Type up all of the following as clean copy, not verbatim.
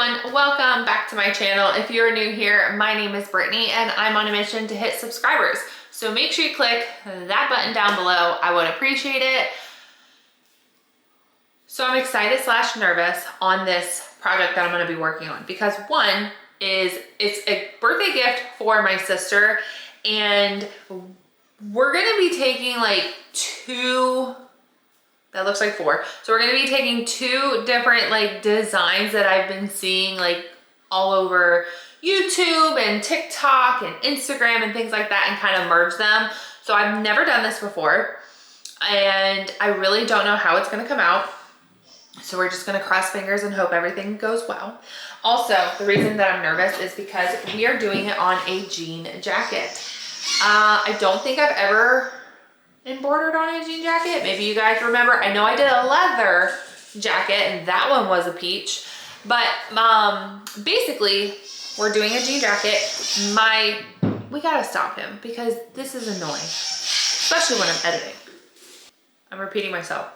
everyone, welcome back to my channel. If you're new here, my name is Brittany and I'm on a mission to hit subscribers. So make sure you click that button down below. I would appreciate it. So I'm excited / nervous on this project that I'm going to be working on because one is it's a birthday gift for my sister and we're going to be taking like that looks like 4. So we're going to be taking 2 different like designs that I've been seeing like all over YouTube and TikTok and Instagram and things like that and kind of merge them. So I've never done this before and I really don't know how it's going to come out. So we're just going to cross fingers and hope everything goes well. Also, the reason that I'm nervous is because we are doing it on a jean jacket. I don't think I've ever embroidered on a jean jacket. Maybe you guys remember. I know I did a leather jacket and that one was a peach. But basically, we're doing a jean jacket. We gotta stop him because this is annoying, especially when I'm editing. I'm repeating myself.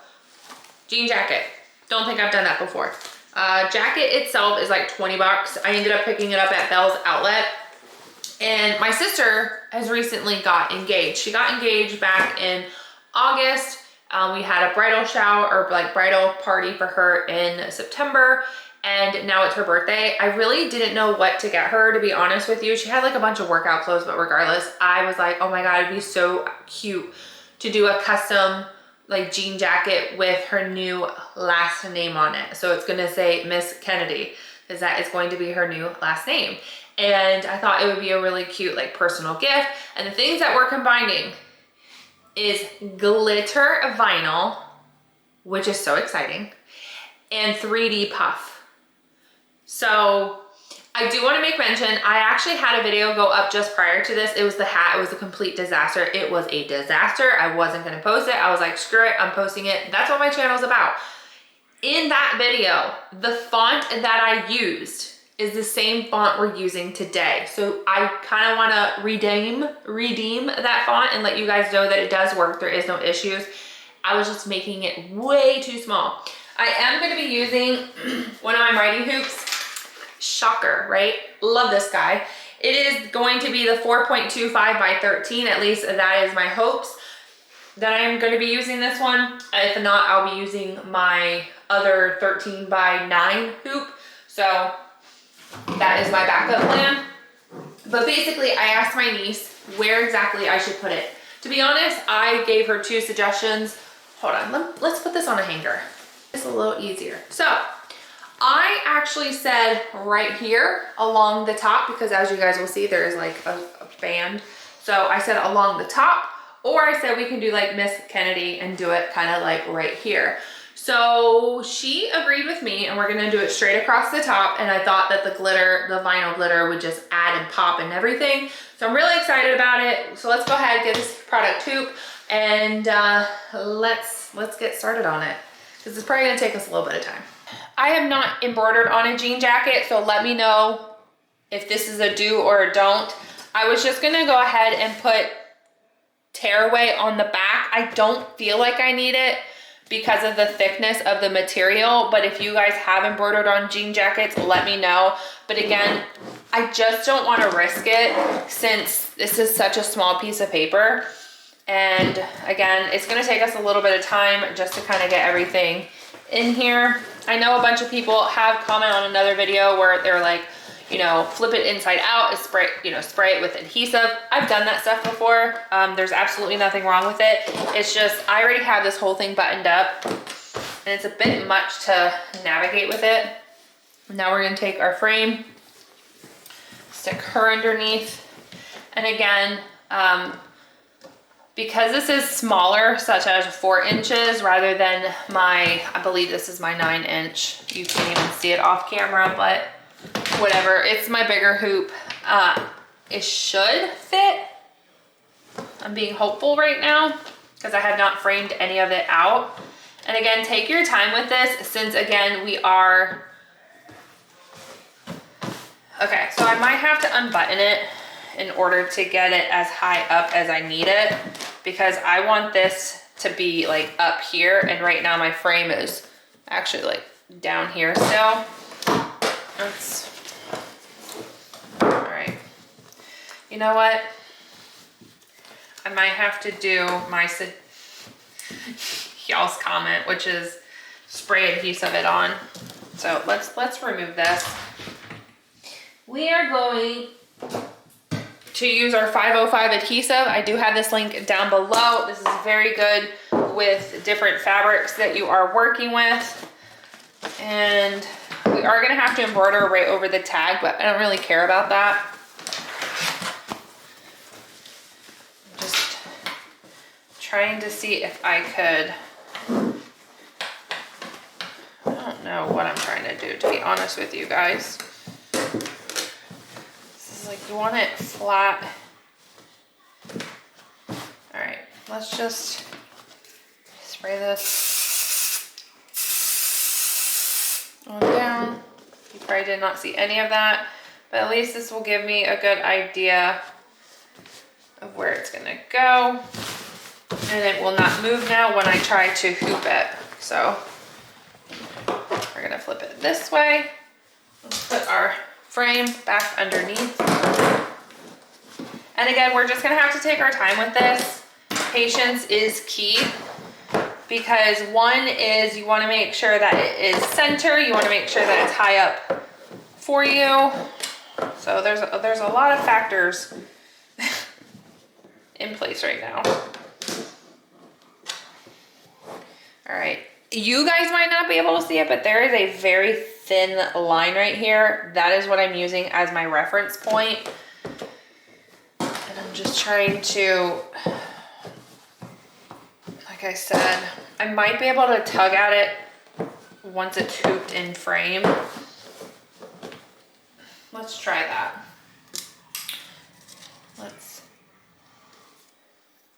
Jean jacket. Don't think I've done that before. Jacket itself is like 20 bucks. I ended up picking it up at Bell's Outlet. And my sister has recently got engaged. She got engaged back in August. We had a bridal shower or like bridal party for her in September. And now it's her birthday. I really didn't know what to get her, to be honest with you. She had like a bunch of workout clothes, but regardless, I was like, oh my God, it'd be so cute to do a custom like jean jacket with her new last name on it. So it's gonna say Miss Kennedy because that is going to be her new last name. And I thought it would be a really cute like personal gift. And the things that we're combining is glitter vinyl, which is so exciting, and 3D puff. So I do want to make mention, I actually had a video go up just prior to this. It was the hat. It was a complete disaster. It was a disaster. I wasn't going to post it. I was like, screw it. I'm posting it. That's what my channel is about. In that video, the font that I used is the same font we're using today. So I kind of want to redeem that font and let you guys know that it does work. There is no issues. I was just making it way too small. I am going to be using one of my writing hoops. Shocker, right? Love this guy. It is going to be the 4.25 by 13. At least that is my hopes that I am going to be using this one. If not, I'll be using my other 13 by 9 hoop. So that is my backup plan. But basically, I asked my niece where exactly I should put it. To be honest, I gave her 2 suggestions. Hold on, let's put this on a hanger. It's a little easier. So I actually said right here along the top, because as you guys will see, there is like a band. So I said along the top, or I said we can do like Miss Kennedy and do it kind of like right here. So she agreed with me and we're gonna do it straight across the top. And I thought that the vinyl glitter would just add and pop and everything. So I'm really excited about it. So let's go ahead and get this product hoop and let's get started on it. This is probably gonna take us a little bit of time. I have not embroidered on a jean jacket, so let me know if this is a do or a don't. I was just gonna go ahead and put tearaway on the back. I don't feel like I need it because of the thickness of the material, but if you guys have embroidered on jean jackets, let me know. But again, I just don't want to risk it since this is such a small piece of paper. And again, it's going to take us a little bit of time just to kind of get everything in here. I know a bunch of people have commented on another video where they're like, you know, flip it inside out and spray it with adhesive. I've done that stuff before. There's absolutely nothing wrong with it. It's just, I already have this whole thing buttoned up and it's a bit much to navigate with it. Now we're gonna take our frame, stick her underneath. And again, because this is smaller, such as 4 inches rather than I believe this is my 9-inch. You can't even see it off camera, but whatever, it's my bigger hoop. It should fit. I'm being hopeful right now because I have not framed any of it out. And again, take your time with this since again, we are, okay, so I might have to unbutton it in order to get it as high up as I need it because I want this to be like up here and right now my frame is actually like down here still. sense. All right. You know what? I might have to do my y'all's comment, which is spray adhesive it on. So let's remove this. We are going to use our 505 adhesive. I do have this link down below. This is very good with different fabrics that you are working with. And we are gonna have to embroider right over the tag, but I don't really care about that. Just trying to see if I could, I don't know what I'm trying to do, to be honest with you guys. Like, you want it flat. All right, let's just spray this on down. You probably did not see any of that, but at least this will give me a good idea of where it's gonna go. And it will not move now when I try to hoop it. So we're gonna flip it this way. Let's put our frame back underneath. And again, we're just gonna have to take our time with this. Patience is key, because one is you wanna make sure that it is center, you wanna make sure that it's high up for you. So there's a lot of factors in place right now. All right, you guys might not be able to see it, but there is a very thin line right here. That is what I'm using as my reference point. And I'm just trying to, like I said, I might be able to tug at it once it's hooped in frame. Let's try that.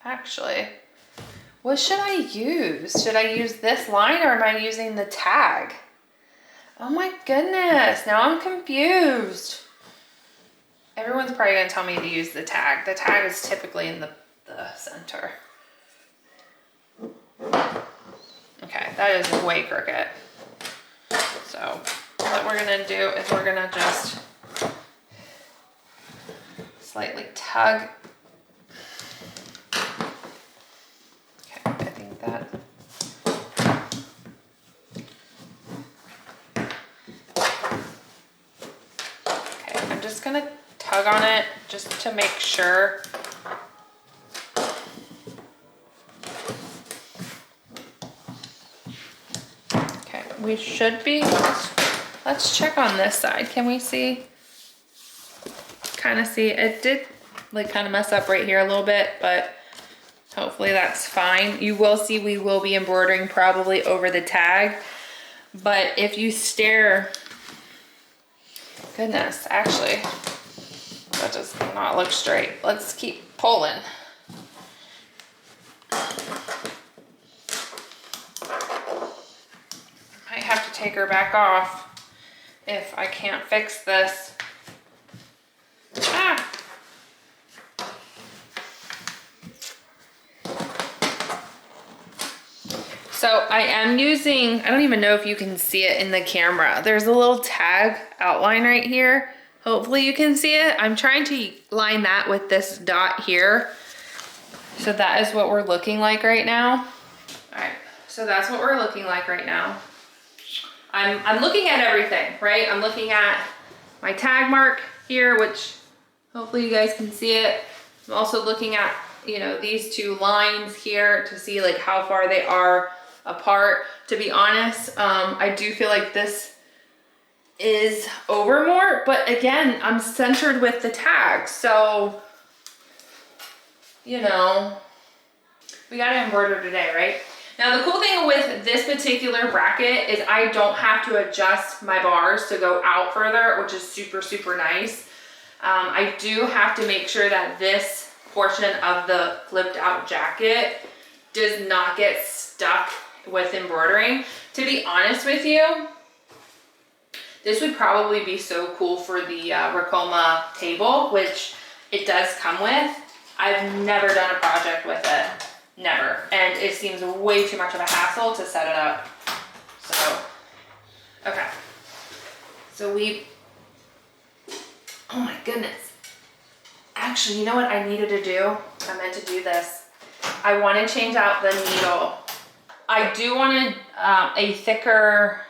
Actually, what should I use? Should I use this line, or am I using the tag? Oh my goodness, now I'm confused. Everyone's probably gonna tell me to use the tag. The tag is typically in the center. Okay, that is way crooked. So what we're gonna do is we're gonna just slightly tug. Okay, I think that. Okay, I'm just gonna tug on it just to make sure. Okay, we should be, let's check on this side. Can we see? Kind of see, it did like kind of mess up right here a little bit, but hopefully that's fine. You will see we will be embroidering probably over the tag, but if you stare, goodness, actually, that does not look straight. Let's keep pulling. Might have to take her back off if I can't fix this. Ah. So I am using, I don't even know if you can see it in the camera. There's a little tag outline right here. Hopefully you can see it. I'm trying to line that with this dot here. So that is what we're looking like right now. All right, so that's what we're looking like right now. I'm looking at everything, right? I'm looking at my tag mark here, which hopefully you guys can see it. I'm also looking at, you know, these two lines here to see like how far they are apart. To be honest, I do feel like this is over more, but again, I'm centered with the tag. So, you know, we got to embroider today, right? Now, the cool thing with this particular bracket is I don't have to adjust my bars to go out further, which is super, super nice. I do have to make sure that this portion of the flipped out jacket does not get stuck with embroidering. To be honest with you, this would probably be so cool for the Ricoma table, which it does come with. I've never done a project with it. Never. And it seems way too much of a hassle to set it up. So, okay. So we Oh my goodness. Actually, you know what I needed to do? I meant to do this. I want to change out the needle. I do want a thicker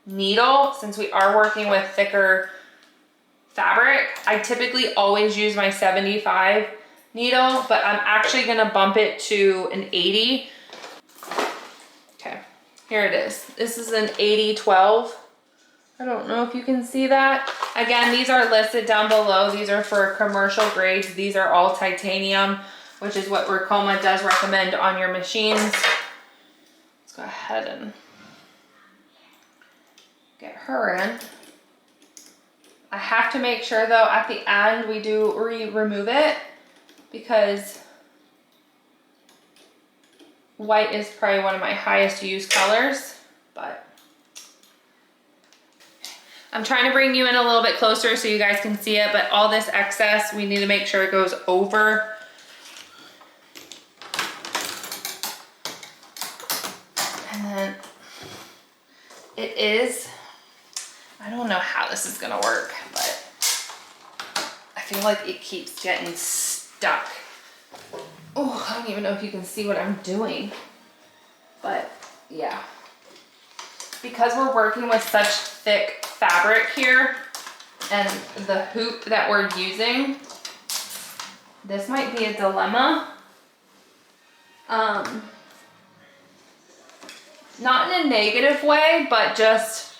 needle since we are working with thicker fabric. I typically always use my 75 needle, but I'm actually gonna bump it to an 80. Okay, here it is. This is an 80-12. I don't know if you can see that. Again, these are listed down below. These are for commercial grades. These are all titanium, which is what Ricoma does recommend on your machines. Let's go ahead and get her in. I have to make sure though at the end we do remove it because white is probably one of my highest used colors, but I'm trying to bring you in a little bit closer so you guys can see it, but all this excess, we need to make sure it goes over. And then it is, I don't know how this is gonna work, but I feel like it keeps getting stuck. Oh, I don't even know if you can see what I'm doing, but yeah. Because we're working with such thick fabric here and the hoop that we're using, this might be a dilemma. Not in a negative way, but just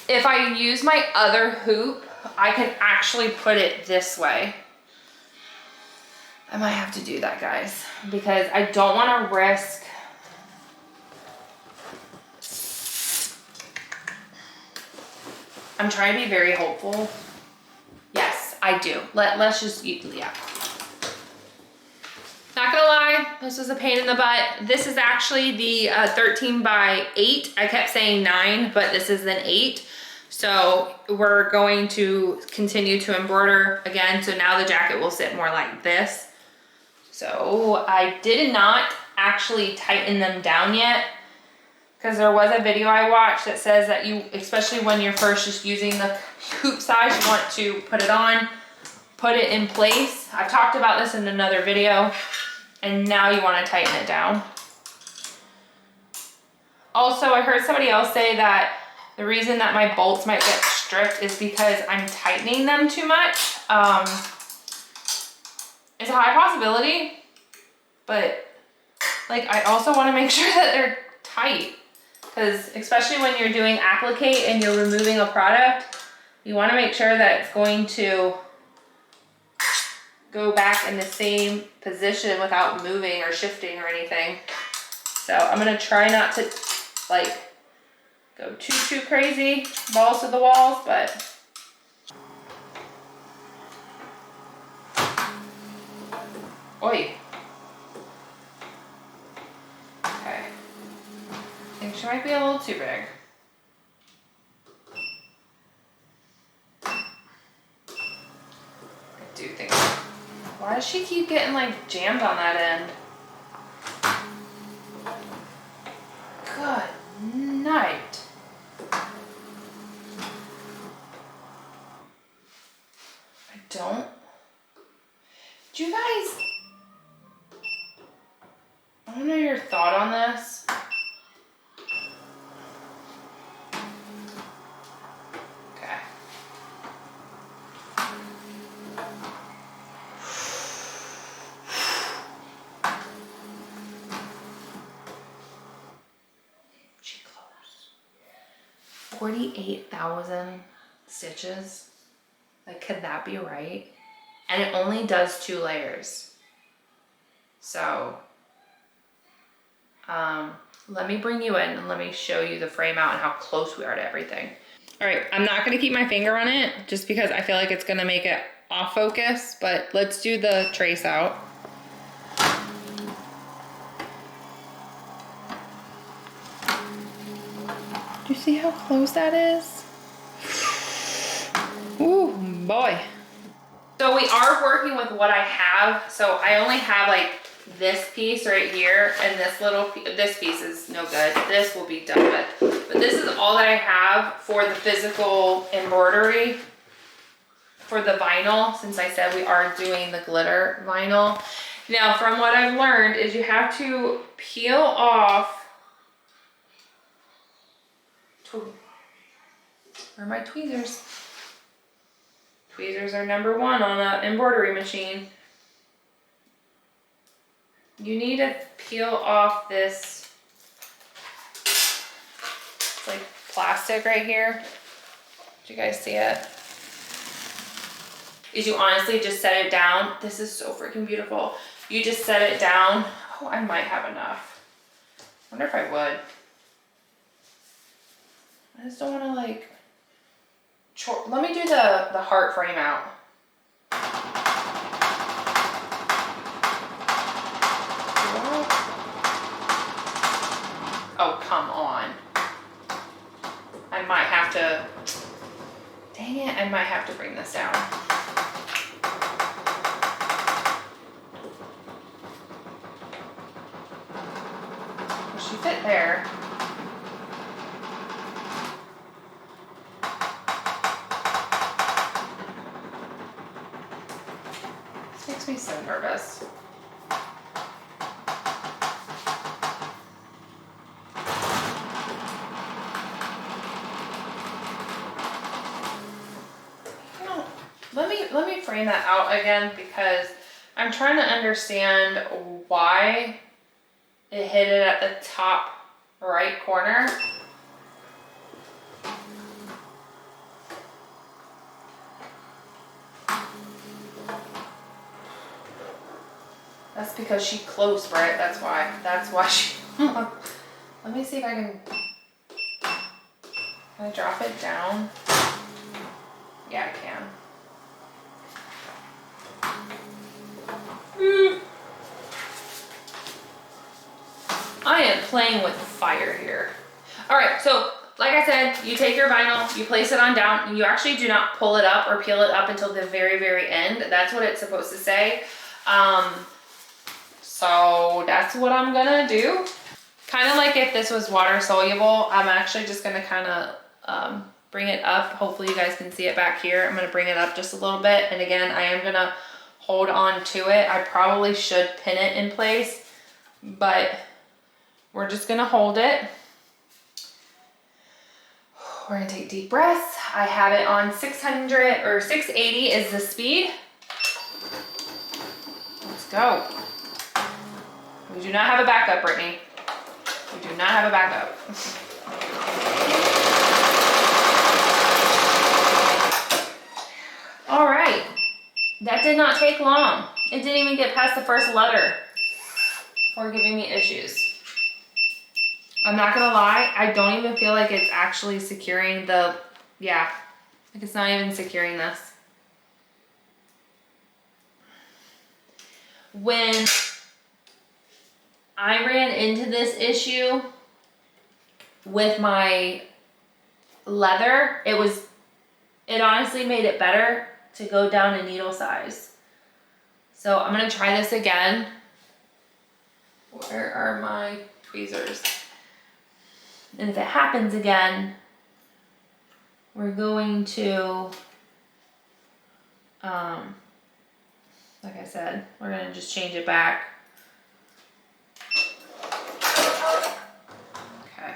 if I use my other hoop, I can actually put it this way. I might have to do that, guys, because I don't want to risk I'm trying to be very hopeful. Yes, I do. Let's just, yeah. Not gonna lie, this was a pain in the butt. This is actually the 13 by 8. I kept saying 9, but this is an 8. So we're going to continue to embroider again. So now the jacket will sit more like this. So I did not actually tighten them down yet, because there was a video I watched that says that you, especially when you're first just using the hoop size, you want to put it on, put it in place. I've talked about this in another video, and now you want to tighten it down. Also, I heard somebody else say that the reason that my bolts might get stripped is because I'm tightening them too much. It's a high possibility, but like I also want to make sure that they're tight. Because especially when you're doing applique and you're removing a product, you want to make sure that it's going to go back in the same position without moving or shifting or anything. So I'm going to try not to like go too crazy, balls to the walls, but oi. Okay. I think she might be a little too big. I do think. Why does she keep getting like jammed on that end? Good night. I don't. Do you guys? I want to know your thought on this. Okay. She closed. 48,000 stitches. Like, could that be right? And it only does 2 layers. So, let me bring you in and let me show you the frame out and how close we are to everything. All right, I'm not gonna keep my finger on it just because I feel like it's gonna make it off focus, but let's do the trace out. Do you see how close that is? Ooh, boy. So we are working with what I have. So I only have like this piece right here, and this piece is no good. This will be done with. But this is all that I have for the physical embroidery. for the vinyl, since I said we are doing the glitter vinyl. Now, from what I've learned is you have to peel off, where are my tweezers? Tweezers are number one on an embroidery machine. You need to peel off this, it's like plastic right here. Did you guys see it? Is you honestly just set it down. This is so freaking beautiful. You just set it down. Oh, I might have enough. I wonder if I would. I just don't want to like, let me do the heart frame out. Oh, come on. I might have to, dang it, I might have to bring this down. Will she fit there? This makes me so nervous. Let me frame that out again, because I'm trying to understand why it hit it at the top right corner. That's because she closed, Britt. That's why. That's why she. Let me see if I can. Can I drop it down? Yeah, I can. I am playing with fire here. All right, so like I said, you take your vinyl, you place it on down, and you actually do not pull it up or peel it up until the very, very end. That's what it's supposed to say. So that's what I'm gonna do. Kind of like if this was water soluble, I'm actually just gonna kind of bring it up. Hopefully you guys can see it back here. I'm gonna bring it up just a little bit. And again, I am gonna hold on to it. I probably should pin it in place, but we're just gonna hold it. We're gonna take deep breaths. I have it on 600 or 680 is the speed. Let's go. We do not have a backup, Brittany. We do not have a backup. All right, that did not take long. It didn't even get past the first letter before giving me issues. I'm not gonna lie, I don't even feel like it's actually securing the, yeah, like it's not even securing this. When I ran into this issue with my leather, it honestly made it better to go down a needle size. So I'm gonna try this again. Where are my tweezers? And if it happens again, we're going to, like I said, we're gonna just change it back. Okay.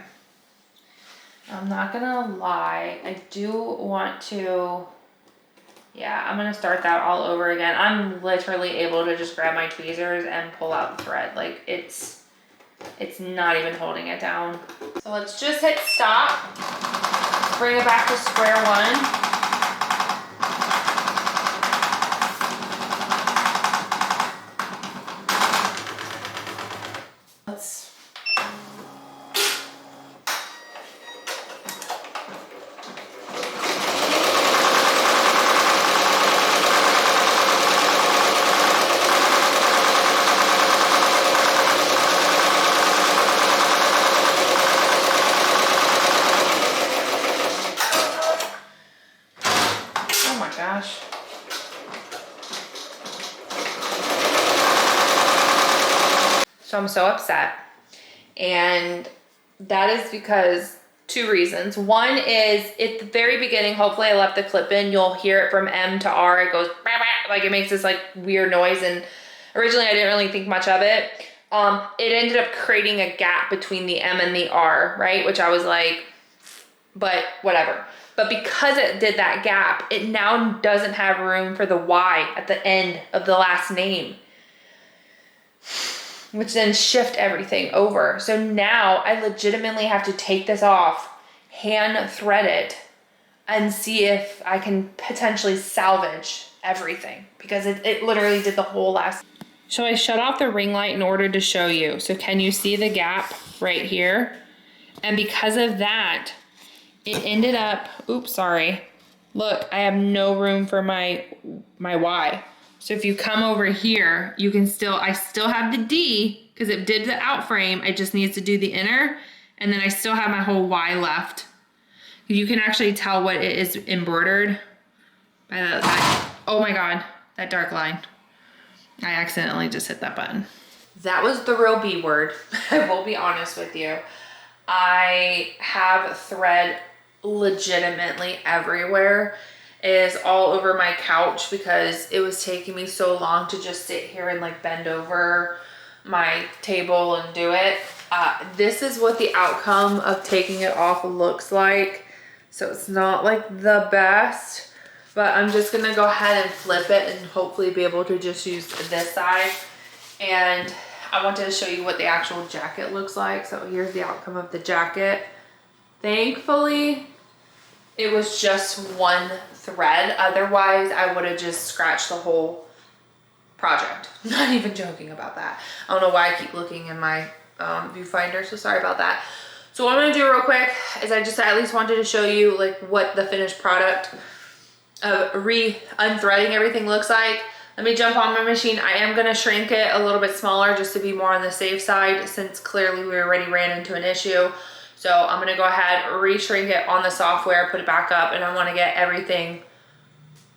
I'm not gonna lie, I do want to, yeah, I'm gonna start that all over again. I'm literally able to just grab my tweezers and pull out the thread. Like it's not even holding it down. So let's just hit stop, bring it back to square one. So I'm so upset, and that is because Two reasons. One is at the very beginning, hopefully I left the clip in, you'll hear it from M to R. It goes, bah, bah, like it makes this like weird noise. And originally I didn't really think much of it. It ended up creating a gap between the M and the R, right? Which I was like, but whatever. But because it did that gap, it now doesn't have room for the Y at the end of the last name, which then shift everything over. So now I legitimately have to take this off, hand thread it, and see if I can potentially salvage everything, because it literally did the whole last. So I shut off the ring light in order to show you. So can you see the gap right here? And because of that, it ended up, oops, sorry. Look, I have no room for my Y. So if you come over here, you can I still have the D because it did the out frame. It just needs to do the inner. And then I still have my whole Y left. You can actually tell what it is embroidered by that. Oh my God, that dark line. I accidentally just hit that button. That was the real B word. I will be honest with you. I have thread legitimately everywhere. It is all over my couch because it was taking me so long to just sit here and like bend over my table and do it. This is what the outcome of taking it off looks like. So it's not like the best, but I'm just gonna go ahead and flip it and hopefully be able to just use this side. And I wanted to show you what the actual jacket looks like. So here's the outcome of the jacket. Thankfully, it was just one thread. Otherwise, I would have just scratched the whole project. Not even joking about that. I don't know why I keep looking in my viewfinder, so sorry about that. So what I'm gonna do real quick is I just at least wanted to show you like what the finished product of unthreading everything looks like. Let me jump on my machine. I am gonna shrink it a little bit smaller just to be more on the safe side, since clearly we already ran into an issue. So I'm gonna go ahead, re-shrink it on the software, put it back up, and I wanna get everything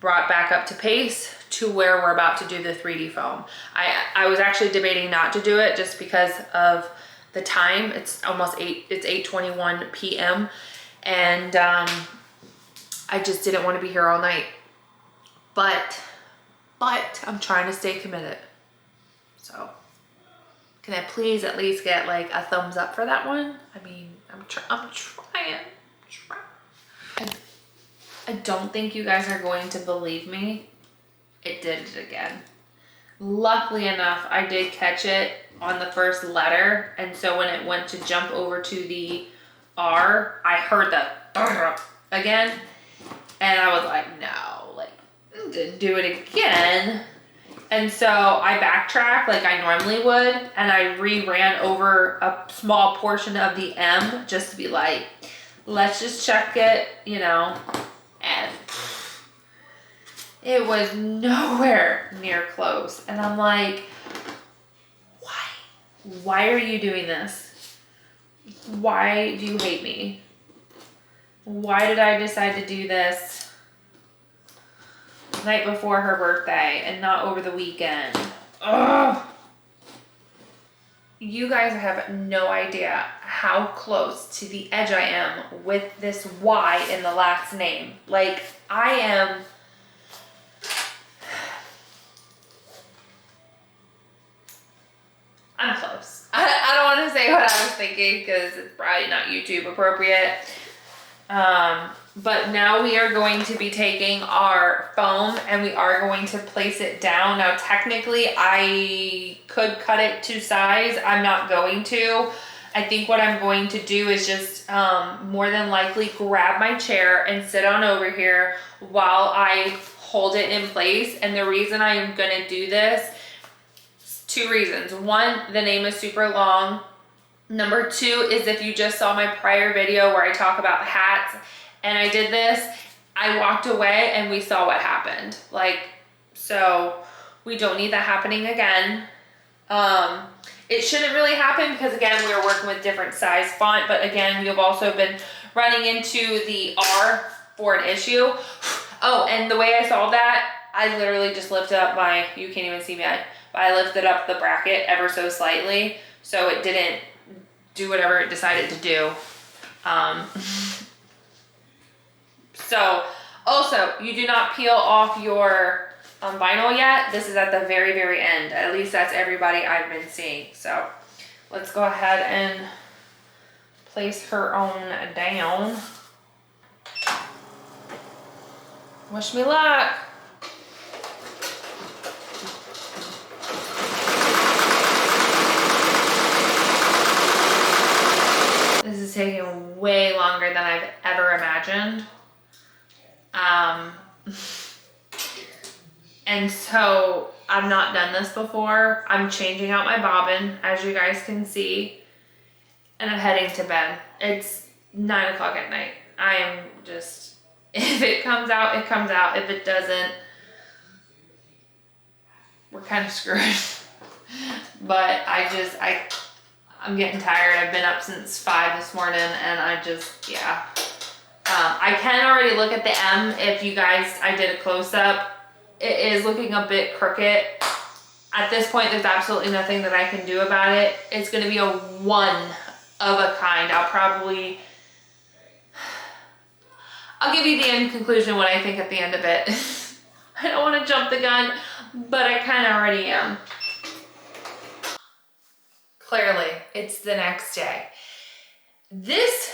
brought back up to pace to where we're about to do the 3D foam. I was actually debating not to do it just because of the time. It's almost 8:21 p.m. and I just didn't want to be here all night. But I'm trying to stay committed. So can I please at least get like a thumbs up for that one? I mean, I'm trying. I don't think you guys are going to believe me. It did it again. Luckily enough, I did catch it on the first letter. And so when it went to jump over to the R, I heard the again. And I was like, no, like, didn't do it again. And so I backtracked like I normally would. And I ran over a small portion of the M just to be like, let's just check it, you know. And it was nowhere near close. And I'm like, why are you doing this? Why do you hate me? Why did I decide to do this the night before her birthday and not over the weekend? Ugh. You guys have no idea how close to the edge I am with this Y in the last name. Like, I'm close. I don't want to say what I was thinking because it's probably not YouTube appropriate. But now we are going to be taking our foam and we are going to place it down. Now, technically, I could cut it to size. I'm not going to. I think what I'm going to do is just more than likely grab my chair and sit on over here while I hold it in place. And the reason I am going to do this, two reasons. One, the name is super long. Number two is if you just saw my prior video where I talk about hats and I did this, I walked away and we saw what happened. Like, so we don't need that happening again. It shouldn't really happen because again, we were working with different size font, but again, we have also been running into the R for an issue. Oh, and the way I solved that, I literally just lifted up you can't even see me, but I lifted up the bracket ever so slightly so it didn't do whatever it decided to do. So also, you do not peel off your vinyl yet. This is at the very, very end. At least that's everybody I've been seeing. So let's go ahead and place her own down. Wish me luck. This is taking way longer than I've ever imagined. And so I've not done this before. I'm changing out my bobbin, as you guys can see, and I'm heading to bed. It's 9 o'clock at night. I am just, if it comes out, it comes out. If it doesn't, we're kind of screwed. But I'm getting tired. I've been up since 5 this morning, and I just, yeah. I can already look at the M. If you guys, I did a close-up. It is looking a bit crooked. At this point, there's absolutely nothing that I can do about it. It's going to be a one of a kind. I'll give you the end conclusion, what I think at the end of it. I don't want to jump the gun, but I kind of already am. Clearly, it's the next day. This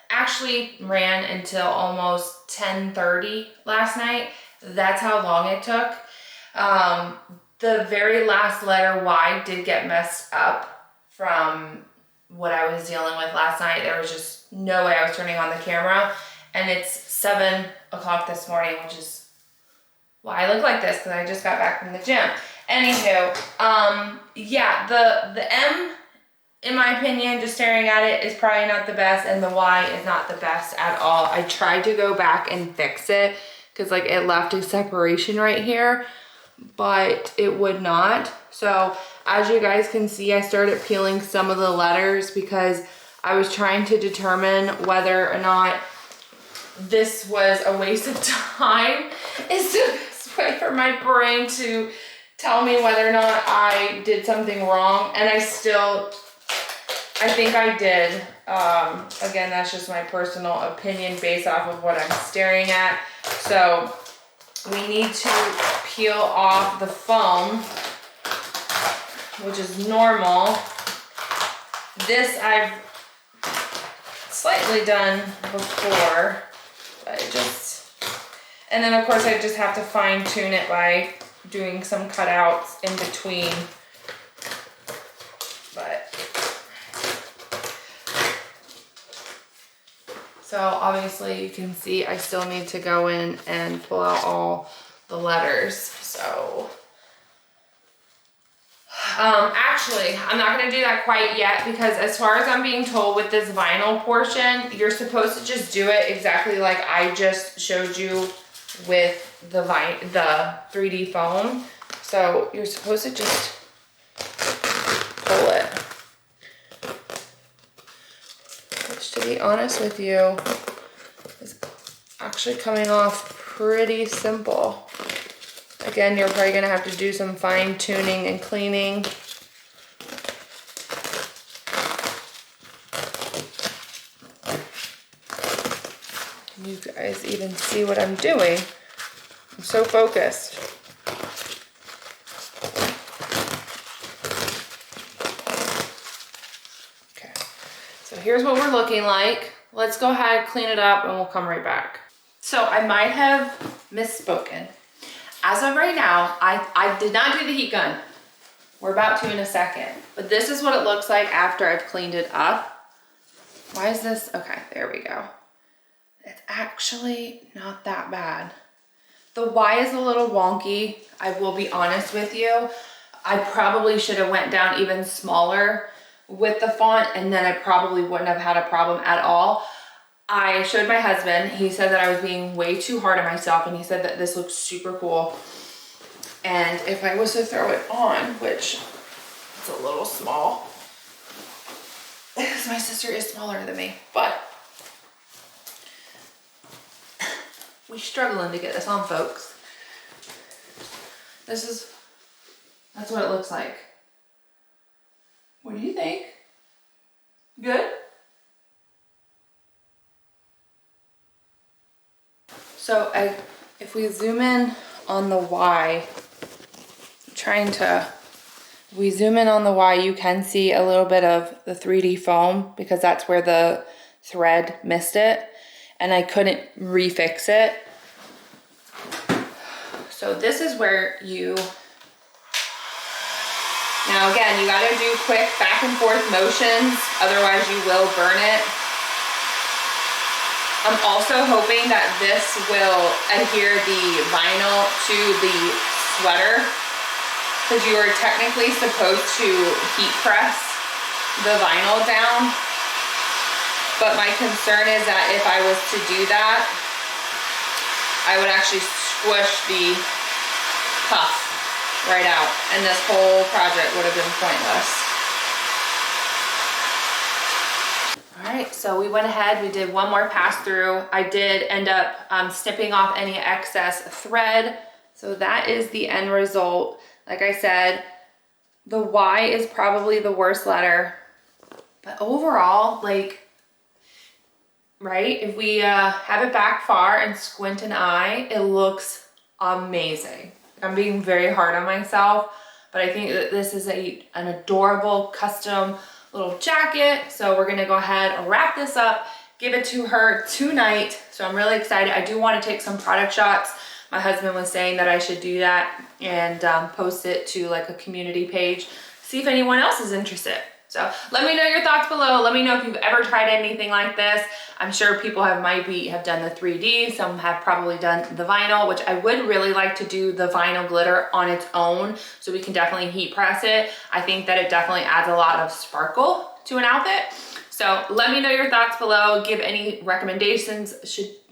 actually ran until almost 10:30 last night. That's how long it took. The very last letter Y did get messed up from what I was dealing with last night. There was just no way I was turning on the camera. And it's 7 o'clock this morning, which is why I look like this, because I just got back from the gym. Anywho, yeah, the M, in my opinion, just staring at it, is probably not the best, and the Y is not the best at all. I tried to go back and fix it, because like it left a separation right here, but it would not. So as you guys can see, I started peeling some of the letters because I was trying to determine whether or not this was a waste of time. Is the best way for my brain to tell me whether or not I did something wrong. And I think I did. Again, that's just my personal opinion based off of what I'm staring at. So we need to peel off the foam, which is normal. This I've slightly done before, but and then of course I just have to fine tune it by doing some cutouts in between. So obviously you can see I still need to go in and pull out all the letters. So actually, I'm not gonna do that quite yet, because as far as I'm being told with this vinyl portion, you're supposed to just do it exactly like I just showed you with the 3D foam. So you're supposed to just pull it. Which, to be honest with you, is actually coming off pretty simple. Again, you're probably gonna have to do some fine tuning and cleaning. You guys even see what I'm doing. I'm so focused. Okay, so here's what we're looking like. Let's go ahead, clean it up, and we'll come right back. So I might have misspoken. As of right now, I did not do the heat gun. We're about to in a second. But this is what it looks like after I've cleaned it up. Why is this? Okay, there we go. It's actually not that bad. The Y is a little wonky. I will be honest with you. I probably should have went down even smaller with the font, and then I probably wouldn't have had a problem at all. I showed my husband. He said that I was being way too hard on myself, and he said that this looks super cool. And if I was to throw it on, which it's a little small, because my sister is smaller than me, but we're struggling to get this on, folks. That's what it looks like. What do you think? Good? So if we zoom in on the Y, we zoom in on the Y, you can see a little bit of the 3D foam because that's where the thread missed it and I couldn't refix it. So this is where now again, you gotta do quick back and forth motions, otherwise you will burn it. I'm also hoping that this will adhere the vinyl to the sweater because you are technically supposed to heat press the vinyl down. But my concern is that if I was to do that, I would actually squish the puff right out and this whole project would have been pointless. All right, so we went ahead, we did one more pass through. I did end up snipping off any excess thread. So that is the end result. Like I said, the Y is probably the worst letter, but overall, like, right? If we have it back far and squint an eye, it looks amazing. I'm being very hard on myself, but I think that this is an adorable custom little jacket. So we're gonna go ahead and wrap this up, give it to her tonight. So I'm really excited. I do want to take some product shots. My husband was saying that I should do that and post it to like a community page, see if anyone else is interested. So let me know your thoughts below. Let me know if you've ever tried anything like this. I'm sure people have done the 3D. Some have probably done the vinyl, which I would really like to do the vinyl glitter on its own. So we can definitely heat press it. I think that it definitely adds a lot of sparkle to an outfit. So let me know your thoughts below. Give any recommendations,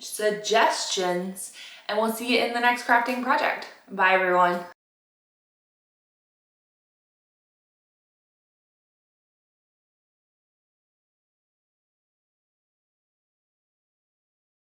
suggestions, and we'll see you in the next crafting project. Bye everyone.